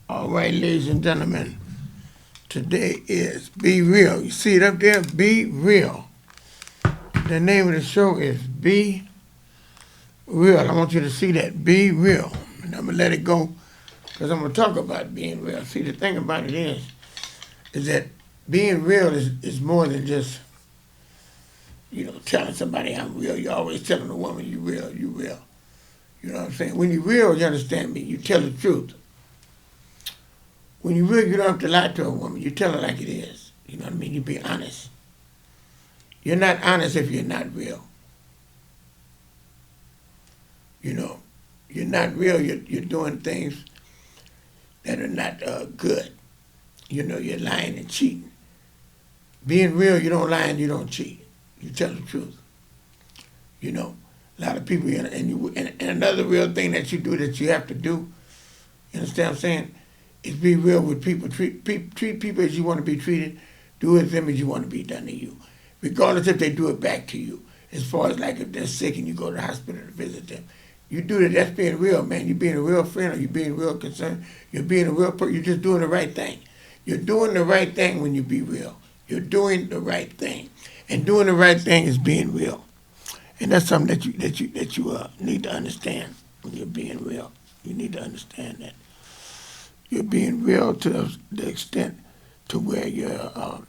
All right, ladies and gentlemen, today is Be Real. You see it up there? Be Real. The name of the show is Be Real. I want you to see that. Be Real. And I'm going to let it go because I'm going to talk about being real. See, the thing about it is that being real is more than just, telling somebody I'm real. You're always telling a woman you real, you real. You know what I'm saying? When you're real, you understand me, you tell the truth. When you're real, you don't have to lie to a woman. You tell her like it is. You know what I mean? You be honest. You're not honest if you're not real. You know, you're not real. You're doing things that are not good. You know, you're lying and cheating. Being real, you don't lie and you don't cheat. You tell the truth. You know, a lot of people, and another real thing that you do that you have to do, you understand what I'm saying, is be real with people. Treat people as you want to be treated. Do it them as you want to be done to you, regardless if they do it back to you. As far as like if they're sick and you go to the hospital to visit them, you do that. That's being real, man. You're being a real friend, or you're being real concerned. You're being a real person. You're just doing the right thing. You're doing the right thing when you be real. You're doing the right thing, and doing the right thing is being real. And that's something that you need to understand when you're being real. You need to understand that you're being real to the extent to where you're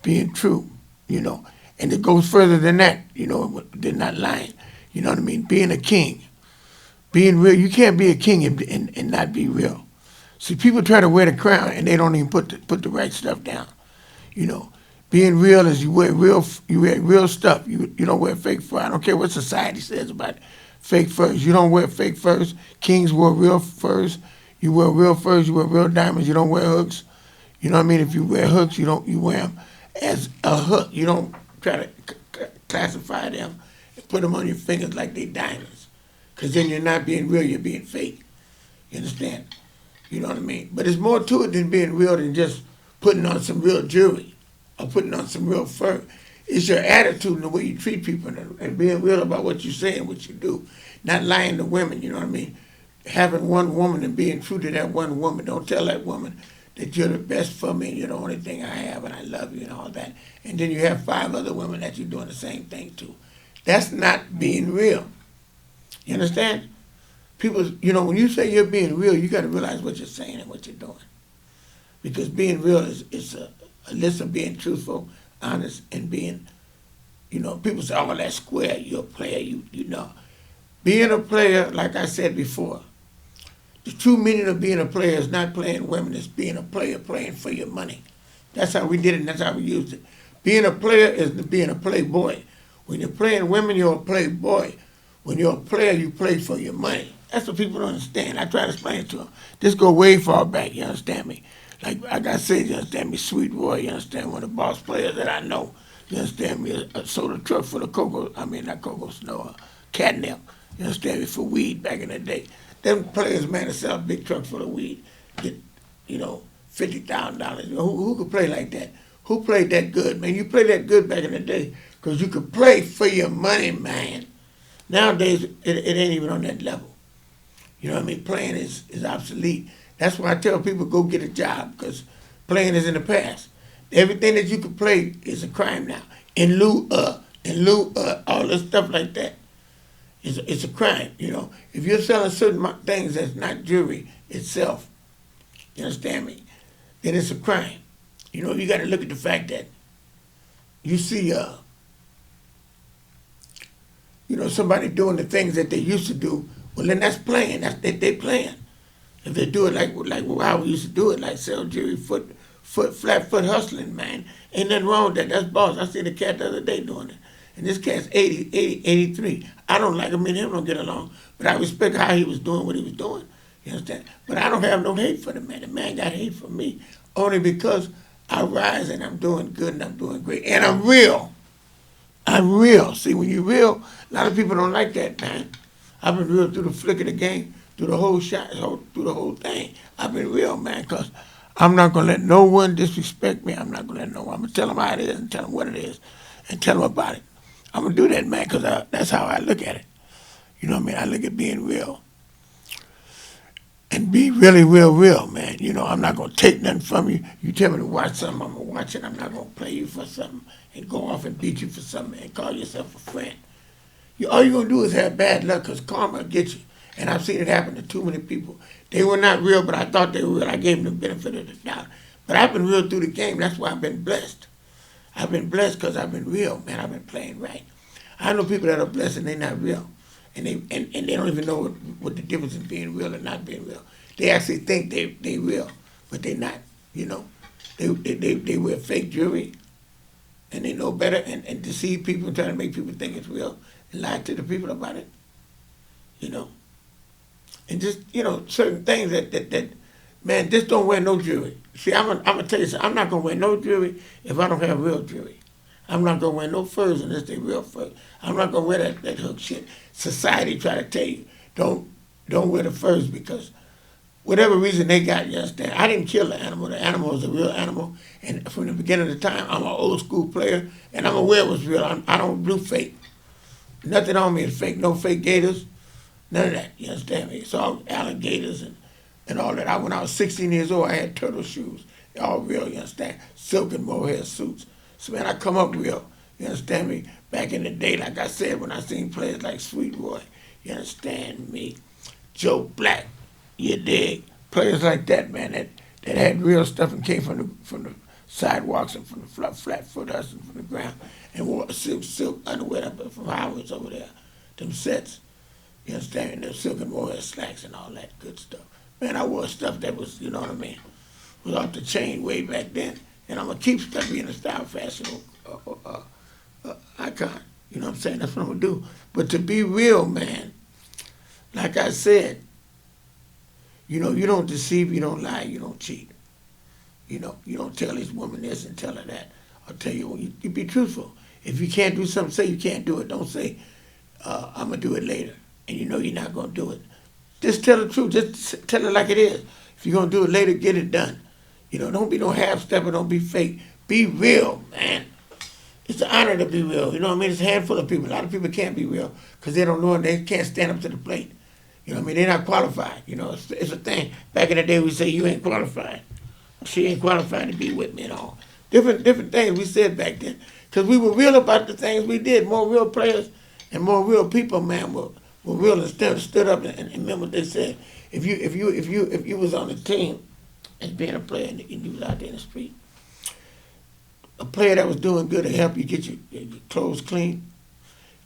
being true, And it goes further than that, they're not lying. You know what I mean? Being a king, being real. You can't be a king and not be real. See, people try to wear the crown and they don't even put the right stuff down. You know, being real is you wear real stuff. You don't wear fake fur. I don't care what society says about fake furs. You don't wear fake furs. Kings wear real furs. You wear real furs. You wear real diamonds. You don't wear hooks. You know what I mean? If you wear hooks, you wear them as a hook. You don't try to classify them and put them on your fingers like they diamonds. Because then you're not being real. You're being fake. You understand? You know what I mean? But there's more to it than being real than just putting on some real jewelry or putting on some real fur. It's your attitude and the way you treat people and being real about what you say and what you do. Not lying to women, you know what I mean? Having one woman and being true to that one woman. Don't tell that woman that you're the best for me and you're the only thing I have and I love you and all that. And then you have 5 other women that you're doing the same thing to. That's not being real. You understand? People, when you say you're being real, you got to realize what you're saying and what you're doing. Because being real is a list of being truthful, honest, and being, people say, oh, that's square, you're a player, you know. Being a player, like I said before, the true meaning of being a player is not playing women, it's being a player playing for your money. That's how we did it and that's how we used it. Being a player is being a playboy. When you're playing women, you're a playboy. When you're a player, you play for your money. That's what people don't understand. I try to explain it to them. This go way far back, you understand me? Like I said, you understand me? Sweet Roy, you understand? One of the boss players that I know, you understand me? A soda truck full of cocoa, not cocoa, snow, catnip, you understand me? For weed back in the day. Them players, man, that sell a big truck full of weed, get, $50,000. Who could play like that? Who played that good, man? You played that good back in the day because you could play for your money, man. Nowadays, it ain't even on that level. You know what I mean? Playing is obsolete. That's why I tell people go get a job because playing is in the past. Everything that you can play is a crime now. In lieu of, all this stuff like that. It's a crime, If you're selling certain things that's not jewelry itself, you understand me? Then it's a crime. You got to look at the fact that you see, somebody doing the things that they used to do. Well, then that's playing. They playing. If they do it like how we used to do it, like sell jewelry, flat foot hustling, man. Ain't nothing wrong with that. That's boss. I seen a cat the other day doing it. And this cat's 83. I don't like him and him don't get along. But I respect how he was doing what he was doing. You understand? But I don't have no hate for the man. The man got hate for me only because I rise and I'm doing good and I'm doing great. And I'm real. I'm real. See, when you're real, a lot of people don't like that, man. I've been real through the flick of the game, through the whole shot, through the whole thing. I've been real, man, because I'm not going to let no one disrespect me. I'm not going to let no one. I'm going to tell them how it is and tell them what it is and tell them about it. I'm going to do that, man, because that's how I look at it. You know what I mean? I look at being real. and be really real, man. You know, I'm not gonna take nothing from you. You tell me to watch something, I'm gonna watch it. I'm not gonna play you for something and go off and beat you for something and call yourself a friend. All you're gonna do is have bad luck because karma will get you. And I've seen it happen to too many people. They were not real, but I thought they were real. I gave them the benefit of the doubt. But I've been real through the game. That's why I've been blessed. I've been blessed because I've been real, man. I've been playing right. I know people that are blessed and they're not real. And they don't even know what the difference in being real and not being real. They actually think they real, but they're not, you know. They wear fake jewelry and they know better and deceive people and try to make people think it's real and lie to the people about it, you know. And just, you know, certain things that man, just don't wear no jewelry. See, I'm gonna tell you something. I'm not gonna wear no jewelry if I don't have real jewelry. I'm not gonna wear no furs unless they real furs. I'm not gonna wear that hook shit. Society try to tell you, don't wear the furs because whatever reason they got, you understand. I didn't kill the animal. The animal was a real animal. And from the beginning of the time, I'm an old school player, and I'm aware it was real. I don't do fake. Nothing on me is fake. No fake gators. None of that. You understand me? It's all alligators and all that. When I was 16 years old, I had turtle shoes. They're all real, you understand? Silk and mohair suits. So, man, I come up real. You understand me? Back in the day, like I said, when I seen players like Sweet Roy, you understand me? Joe Black, you dig? Players like that, man, that had real stuff and came from the sidewalks and from the flat foot hustling from the ground and wore silk underwear from Howard's over there, them sets. You understand? Them silk and mohair slacks and all that good stuff. Man, I wore stuff that was, you know what I mean, was off the chain way back then. And I'm going to keep stuff being a style fashion icon. You know what I'm saying? That's what I'm going to do. But to be real, man, like I said, you know, you don't deceive, you don't lie, you don't cheat. You know, you don't tell this woman this and tell her that. I'll tell you, you be truthful. If you can't do something, say you can't do it. Don't say, I'm going to do it later. And you know you're not going to do it. Just tell the truth. Just tell it like it is. If you're going to do it later, get it done. You know, don't be no half-stepper. Don't be fake. Be real, man. It's an honor to be real. You know what I mean? It's a handful of people. A lot of people can't be real because they don't know and they can't stand up to the plate. You know what I mean? They're not qualified. You know, it's a thing. Back in the day, we say, you ain't qualified. She ain't qualified to be with me at all. Different things we said back then. Because we were real about the things we did. More real players and more real people, man, were real and stood up and remember what they said. If you was on the team as being a player and you was out there in the street, a player that was doing good to help you get your clothes clean,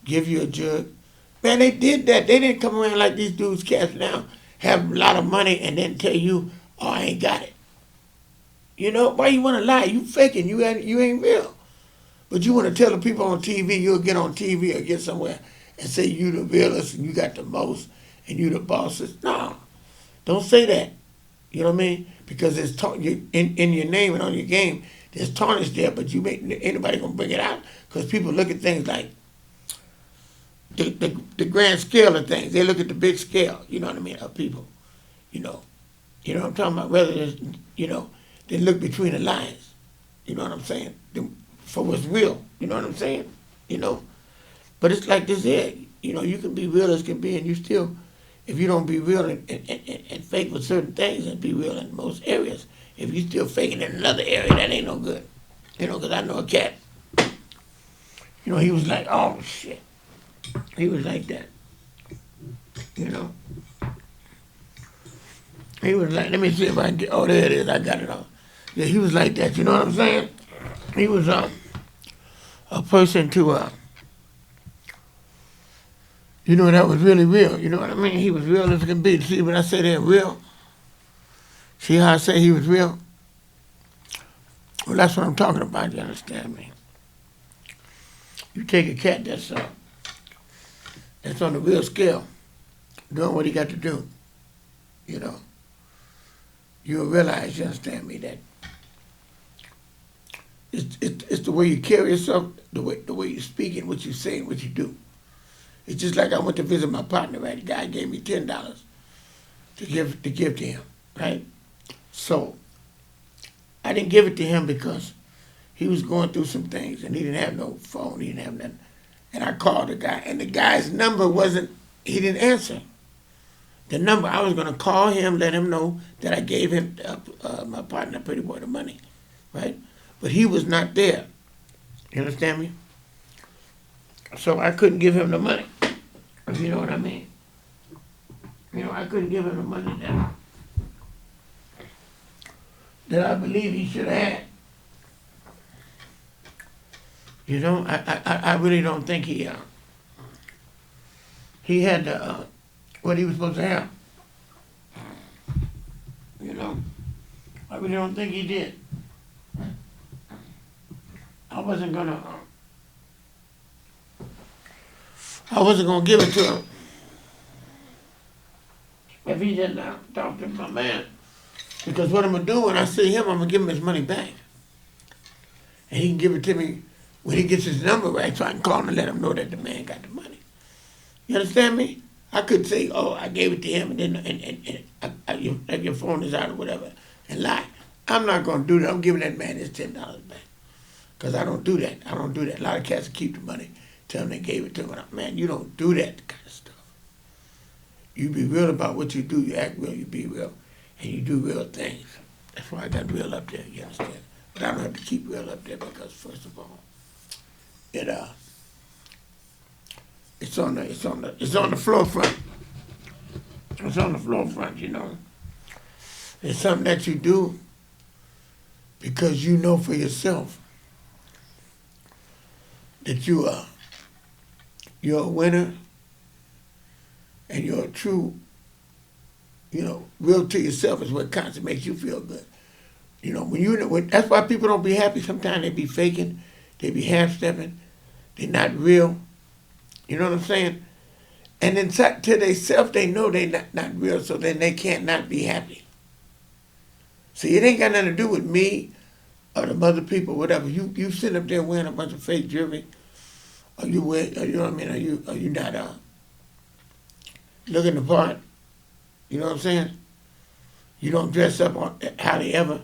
give you a jug. Man, they did that. They didn't come around like these dudes cats now, have a lot of money and then tell you, oh, I ain't got it. You know, why you want to lie? You faking. You ain't real. But you want to tell the people on TV, you'll get on TV or get somewhere and say you the realest and you got the most and you the bosses. No, don't say that. You know what I mean? Because it's in your name and on your game, there's tarnish there, but anybody gonna bring it out because people look at things like the grand scale of things. They look at the big scale. You know what I mean? Of people. You know what I'm talking about. Rather than they look between the lines. You know what I'm saying? For what's real. You know what I'm saying? You know. But it's like this here. You know, you can be real as can be, and you still, if you don't be real and fake with certain things and be real in most areas, if you still faking in another area, that ain't no good. You know, because I know a cat. You know, he was like, oh, shit. He was like that. You know. He was like, let me see if I can get, oh, there it is. I got it all. Yeah, he was like that. You know what I'm saying? He was a person to, you know, that was really real. You know what I mean? He was real as can be. See, when I say they're real, see how I say he was real? Well, that's what I'm talking about, you understand me? You take a cat that's on the real scale, doing what he got to do, you know, you'll realize, you understand me, that it's the way you carry yourself, the way you speak and what you say and what you do. It's just like I went to visit my partner, right? The guy gave me $10 to give to him, right? So I didn't give it to him because he was going through some things and he didn't have no phone, he didn't have nothing. And I called the guy, and the guy's number wasn't, he didn't answer. the number. I was going to call him, let him know that I gave him my partner, Pretty Boy, the money, right? But he was not there. You understand me? So I couldn't give him the money. If you know what I mean. You know, I couldn't give him the money that I believe he should have had. You know, I really don't think he had what he was supposed to have. You know, I really don't think he did. I wasn't gonna give it to him if he didn't talk to my man. Because what I'm gonna do when I see him, I'm gonna give him his money back, and he can give it to me when he gets his number right, so I can call him and let him know that the man got the money. You understand me? I could say, oh, I gave it to him, and then like your phone is out or whatever, and lie. I'm not gonna do that. I'm giving that man his $10 back, because I don't do that. I don't do that. A lot of cats keep the money, tell them they gave it to him. Man, you don't do that kind of stuff. You be real about what you do. You act real. You be real, and you do real things. That's why I got real up there. You understand? But I don't have to keep real up there because, first of all, it's on the floor front. It's on the floor front, you know. It's something that you do because you know for yourself that you're a winner and you're a true, you know, real to yourself is what constantly makes you feel good. You know, that's why people don't be happy. Sometimes they be faking, they be half-stepping, they're not real. You know what I'm saying? And then to themselves, they know they're not real, so then they can't not be happy. See, it ain't got nothing to do with me or the other people, whatever. You sit up there wearing a bunch of fake jewelry, or you know what I mean? Are you not looking the part? You know what I'm saying? You don't dress up hardly ever,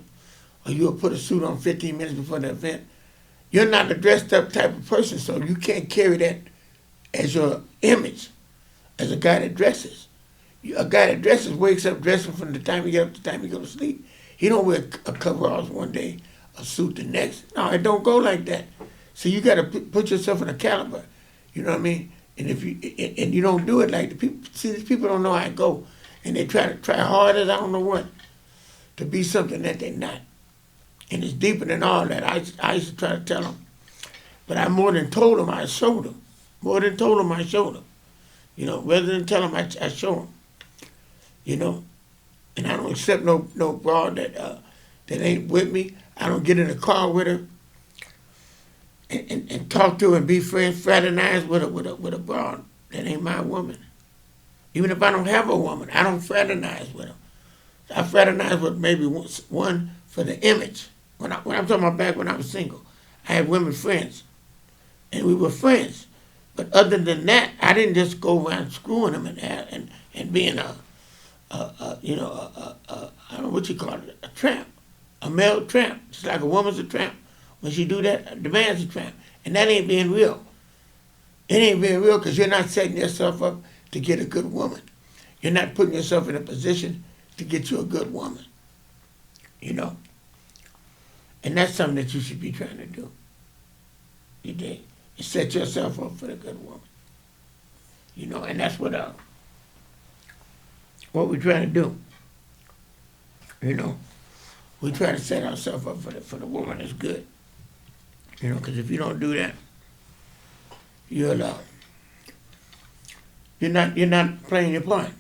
or you'll put a suit on 15 minutes before the event. You're not a dressed up type of person, so you can't carry that as your image, as a guy that dresses. A guy that dresses wakes up dressing from the time he gets up to the time he go to sleep. He don't wear a coveralls one day, a suit the next. No, it don't go like that. So you got to put yourself in a caliber. You know what I mean? And if you don't do it like the people, see, these people don't know how it go, and they try hard as I don't know what to be something that they're not. And it's deeper than all that. I used to try to tell them, but I more than told them, I showed them. More than told them, I showed them. You know, rather than tell them, I show them. You know, and I don't accept no broad that ain't with me. I don't get in a car with her and talk to her and be friends, fraternize with a broad that ain't my woman. Even if I don't have a woman, I don't fraternize with her. I fraternize with maybe one for the image. When I'm talking about back when I was single, I had women friends, and we were friends. But other than that, I didn't just go around screwing them and being I don't know what you call it, a tramp, a male tramp. Just like a woman's a tramp. When she do that, the man's a tramp. And that ain't being real. It ain't being real because you're not setting yourself up to get a good woman. You're not putting yourself in a position to get you a good woman. You know? And that's something that you should be trying to do. You dig? You set yourself up for the good woman. You know, and that's what we're trying to do. You know, we try to set ourselves up for the woman that's good. You know, because if you don't do that, you're not playing your part.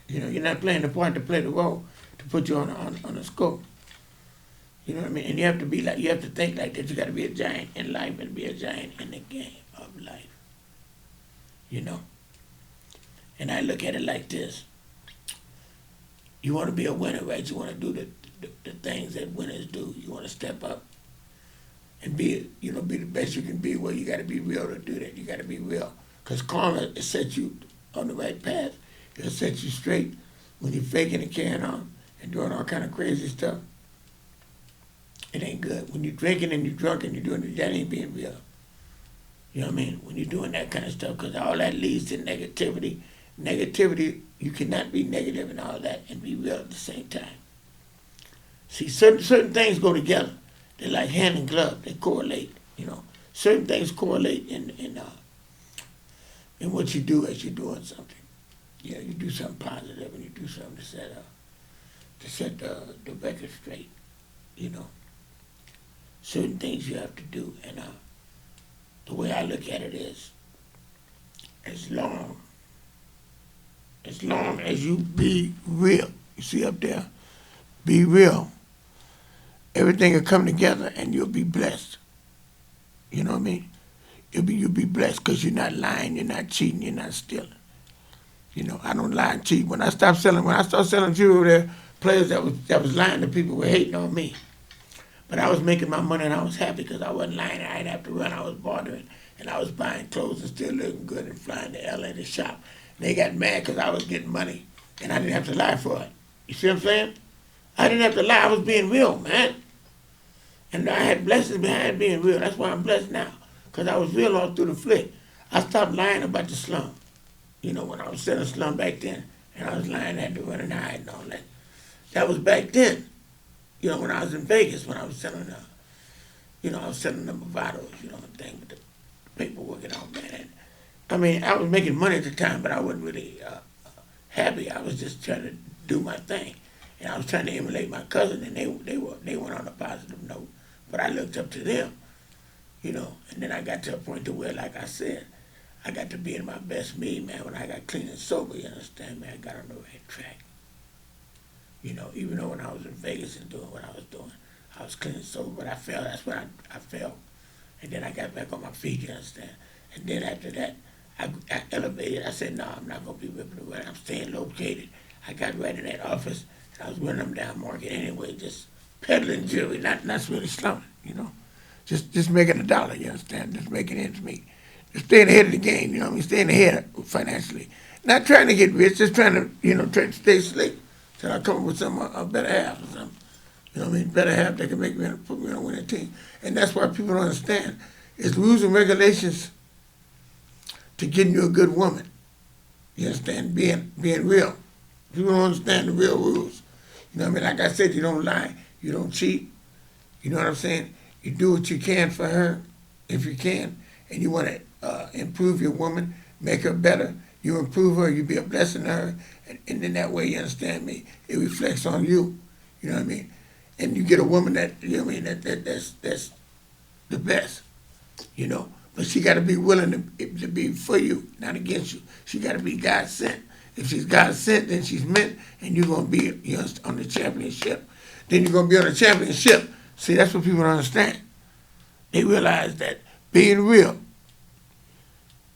You know, you're not playing the part to play the role to put you on a scope. You know what I mean? And you have to think like that. You got to be a giant in life and be a giant in the game of life. You know? And I look at it like this. You want to be a winner, right? You want to do the things that winners do. You want to step up and be the best you can be. Well, you got to be real to do that. You got to be real. Because karma will set you on the right path. It'll set you straight when you're faking and carrying on and doing all kind of crazy stuff. It ain't good. When you're drinking and you're drunk and you're doing it, that ain't being real. You know what I mean? When you're doing that kind of stuff, because all that leads to negativity Negativity, you cannot be negative and all that and be real at the same time. See, certain things go together. They're like hand and glove. They correlate. Certain things correlate in what you do as you're doing something. You do something positive and you do something to set the record straight. You know, certain things you have to do, and the way I look at it is, as long as you be real, you see up there, be real. Everything will come together and you'll be blessed. You know what I mean? You'll be blessed because you're not lying, you're not cheating, you're not stealing. I don't lie and cheat. When I started selling jewelry, there players that was lying to people were hating on me. But I was making my money and I was happy because I wasn't lying. I didn't have to run. I was bartering and I was buying clothes and still looking good and flying to LA to shop. And they got mad because I was getting money and I didn't have to lie for it. You see what I'm saying? I didn't have to lie. I was being real, man. And I had blessings behind being real. That's why I'm blessed now, because I was real all through the flick. I stopped lying about the slum. When I was selling slum back then, and I was lying, I had to run and hide and all that. That was back then. When I was in Vegas, when I was selling, I was selling the Movados, the thing with the paperwork and all that. And, I was making money at the time, but I wasn't really happy. I was just trying to do my thing. And I was trying to emulate my cousin, and they went on a positive note. But I looked up to them, and then I got to a point to where, like I said, I got to be in my best me, man. When I got clean and sober, you understand, man, I got on the right track. Even though when I was in Vegas and doing what I was doing, I was clean and sober, but I fell. That's when I fell. And then I got back on my feet, you understand. And then after that, I elevated. I said, no, I'm not going to be ripping away. I'm staying located. I got right in that office, and I was running them down market anyway, just peddling jewelry, not really slumming, Just making $1, you understand? Just making ends meet. Just staying ahead of the game, Staying ahead financially. Not trying to get rich, just trying to, try to stay slick till I come up with a better half or something. Better half that can put me on a winning team. And that's why people don't understand. It's rules and regulations to getting you a good woman. You understand? Being real. People don't understand the real rules. Like I said, you don't lie. You don't cheat. You know what I'm saying? You do what you can for her, if you can, and you want to improve your woman, make her better. You improve her, you be a blessing to her, and then that way, you understand me, it reflects on you. You know what I mean? And you get a woman that's the best. But she got to be willing to be for you, not against you. She got to be God sent. If she's God sent, then she's meant, and you're going to be on the championship. Then you're going to be on the championship. See, that's what people don't understand. They realize that being real,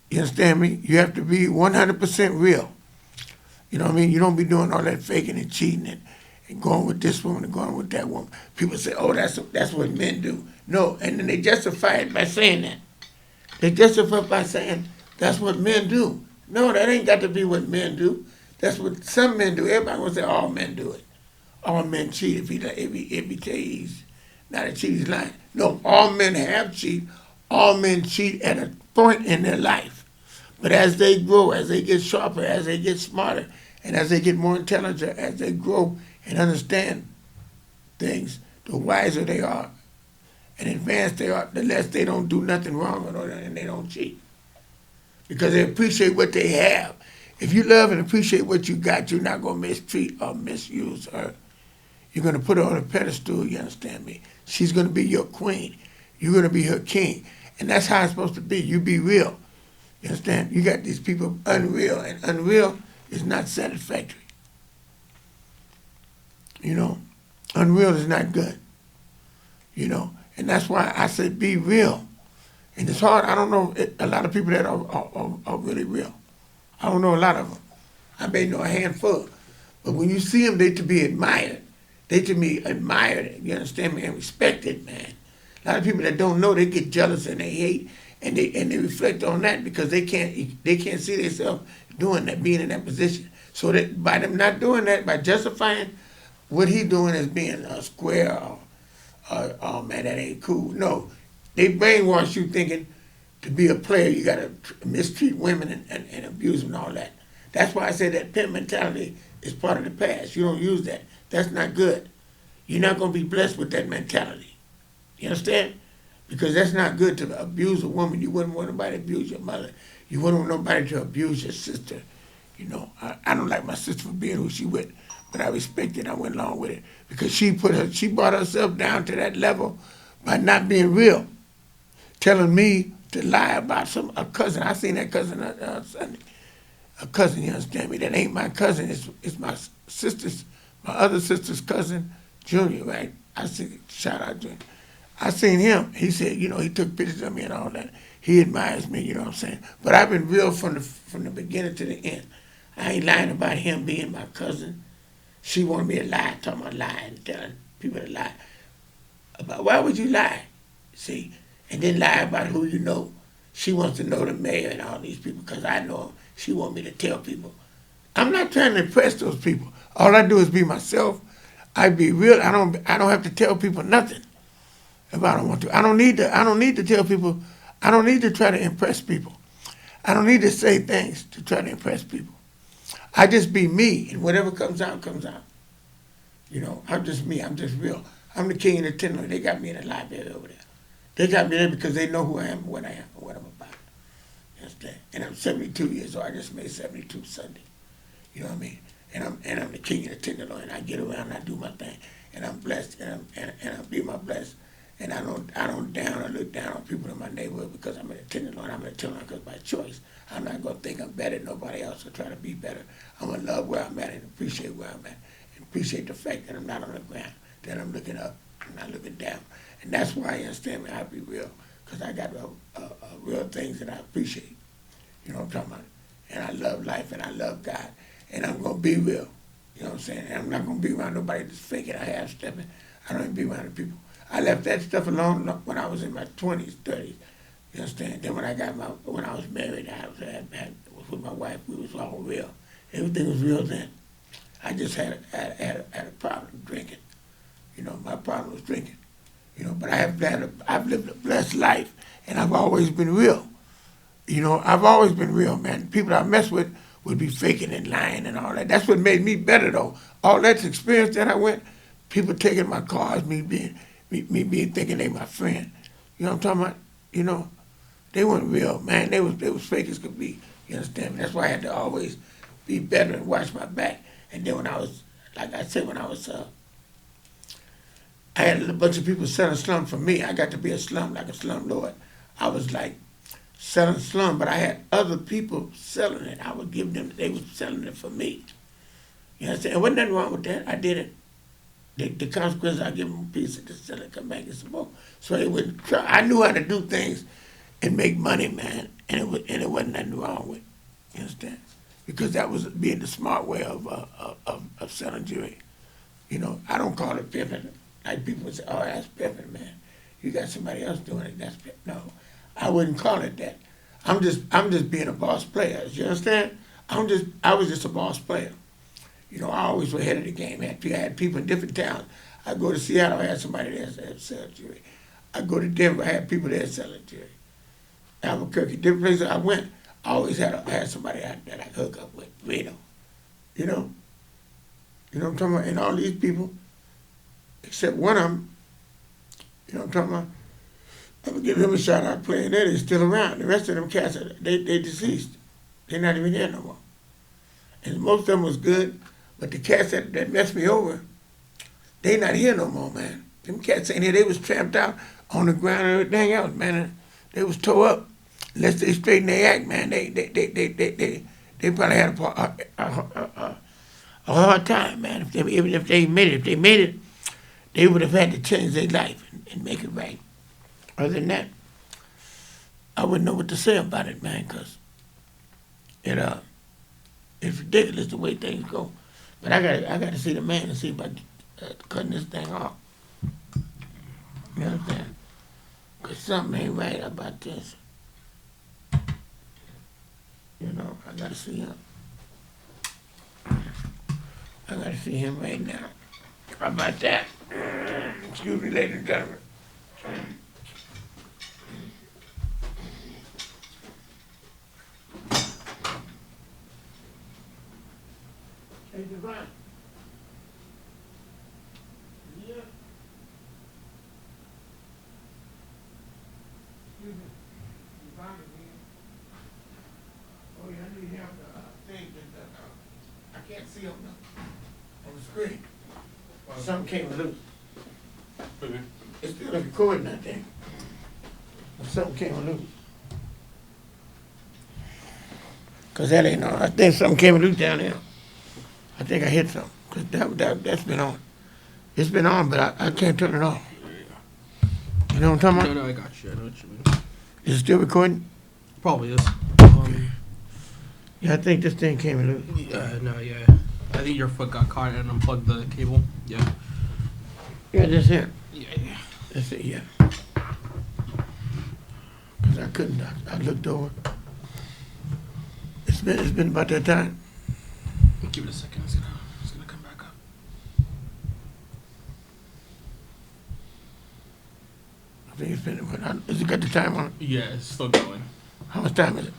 you understand me? You have to be 100% real. You know what I mean? You don't be doing all that faking and cheating and going with this woman and going with that woman. People say, oh, that's what men do. No, and then they justify it by saying that. They justify it by saying that's what men do. No, that ain't got to be what men do. That's what some men do. Everybody will say all men do it. All men cheat. If he tell you he's not a cheat, he's lying. No, all men have cheated. All men cheat at a point in their life. But as they grow, as they get sharper, as they get smarter, and as they get more intelligent, as they grow and understand things, the wiser they are and advanced they are, the less they don't do nothing wrong and they don't cheat. Because they appreciate what they have. If you love and appreciate what you got, you're not going to mistreat or misuse her. You're going to put her on a pedestal, you understand me? She's going to be your queen. You're going to be her king. And that's how it's supposed to be. You be real. You understand? You got these people unreal, and unreal is not satisfactory. Unreal is not good. And that's why I say be real. And it's hard. I don't know a lot of people that are really real. I don't know a lot of them. I may know a handful. But when you see them, they to be admired. They to be admired, you understand me, and respected, man. A lot of people that don't know, they get jealous and they hate, and they reflect on that because they can't see themselves doing that, being in that position. So that by them not doing that, by justifying what he doing as being a square or oh man, that ain't cool. No, they brainwash you thinking to be a player you gotta mistreat women and abuse them and all that. That's why I say that pimp mentality is part of the past. You don't use that. That's not good. You're not going to be blessed with that mentality. You understand? Because that's not good to abuse a woman. You wouldn't want nobody to abuse your mother. You wouldn't want nobody to abuse your sister. You know, I don't like my sister for being who she with, but I respect it. I went along with it because she brought herself down to that level by not being real, telling me to lie about a cousin. I seen that cousin Sunday. A cousin, you understand me? That ain't my cousin. It's my sister's, my other sister's cousin, Junior, right? I see, shout out Junior. I seen him. He said, you know, he took pictures of me and all that. He admires me, you know what I'm saying? But I've been real from the beginning to the end. I ain't lying about him being my cousin. She wanted me to lie, talking about lying, telling people to lie. About why would you lie? See, and then lie about who you know. She wants to know the mayor and all these people because I know him. She want me to tell people. I'm not trying to impress those people. All I do is be myself. I be real. I don't have to tell people nothing if I don't want to. I don't need to tell people. I don't need to try to impress people. I don't need to say things to try to impress people. I just be me, and whatever comes out, comes out. You know, I'm just me. I'm just real. I'm the king of the tenderloin. They got me in the library over there. They got me there because they know who I am, and what I am, and what I'm about. You understand? And I'm 72 years old. I just made 72 Sunday. You know what I mean? And I'm the king of the tenderloin. I get around and I do my thing, and I'm blessed, and I be my blessed. And I don't down or look down on people in my neighborhood because I'm in the tenderloin. I'm in the tenderloin because by choice. I'm not gonna think I'm better than nobody else or try to be better. I'm gonna love where I'm at and appreciate where I'm at, and appreciate the fact that I'm not on the ground, that I'm looking up, I'm not looking down. And that's why you understand me. I be real because I got real things that I appreciate. You know what I'm talking about? And I love life and I love God, and I'm gonna be real. You know what I'm saying? And I'm not gonna be around nobody that's faking or half stepping. I don't even be around the people. I left that stuff alone when I was in my 20s, 30s. You understand? Then when I was married, I was with my wife. We was all real. Everything was real then. I just had a problem drinking. You know, my problem was drinking. You know, but I've lived a blessed life, and I've always been real. You know, I've always been real, man. People I mess with would be faking and lying and all that. That's what made me better, though. All that experience that I went, people taking my cars, me being thinking they my friend. You know what I'm talking about? You know, they weren't real, man. They was fake as could be. You understand me? That's why I had to always be better and watch my back. And then when I was, like I said, I had a bunch of people selling slum for me. I got to be a slum, like a slum lord. I was like selling slum, but I had other people selling it. I would give them, they was selling it for me. You understand? And wasn't nothing wrong with that. I did it. The consequences, I give them a piece of the sell it, come back and some more. So they would try. I knew how to do things and make money, man, and it wasn't nothing wrong with it. You understand? Because that was being the smart way of selling jewelry. You know, I don't call it pimping. Like people would say, oh, that's pimping, man. You got somebody else doing it, that's pimping. No, I wouldn't call it that. I'm just being a boss player. You understand? I was just a boss player. You know, I always was ahead of the game. I had people in different towns. I go to Seattle, I had somebody there that sell jewelry. I go to Denver, I had people there selling jewelry. Albuquerque, different places I went, I always had somebody that I hook up with, Reno. You know? You know what I'm talking about? And all these people, except one of them, you know what I'm talking about? I'm gonna give him a shout out playing there, they're still around. The rest of them cats, they deceased. They're not even here no more. And most of them was good, but the cats that messed me over, they not here no more, man. Them cats ain't here. They was tramped out on the ground and everything else, man. And they was tore up. Unless they straighten their act, man, they probably had a hard time, man. Even if they made it, they would have had to change their life and make it right. Other than that, I wouldn't know what to say about it, man, because it's ridiculous the way things go. But I got to see the man and see about cutting this thing off. You understand? Because something ain't right about this. You know, I got to see him. I got to see him right now. How about that? Excuse me, ladies and gentlemen. fine. Yeah. Excuse me. You found it, man? Oh, yeah, I knew you have the thing that, I can't see on the screen. Something came loose. It's still recording, I think. Something came loose. Cause that ain't on. I think something came loose down there. I think I hit something. Cause that's been on. It's been on, but I can't turn it off. You know what I'm talking about? No, I got you. I know what you mean. Is it still recording? Probably is. Yeah, I think this thing came loose. No, yeah. I think your foot got caught and unplugged the cable. Yeah. Yeah, that's it. Yeah. That's it, yeah. Cause I couldn't, I looked over. It's been about that time. Give it a second. It's gonna come back up. I think it's been, has it got the time on it? Yeah, it's still going. How much time is it?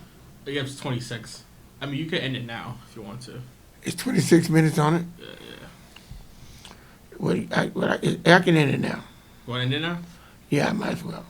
Yeah, it's 26. I mean, you could end it now if you want to. It's 26 minutes on it? Yeah. I can end it now. You want to end it now? Yeah, I might as well.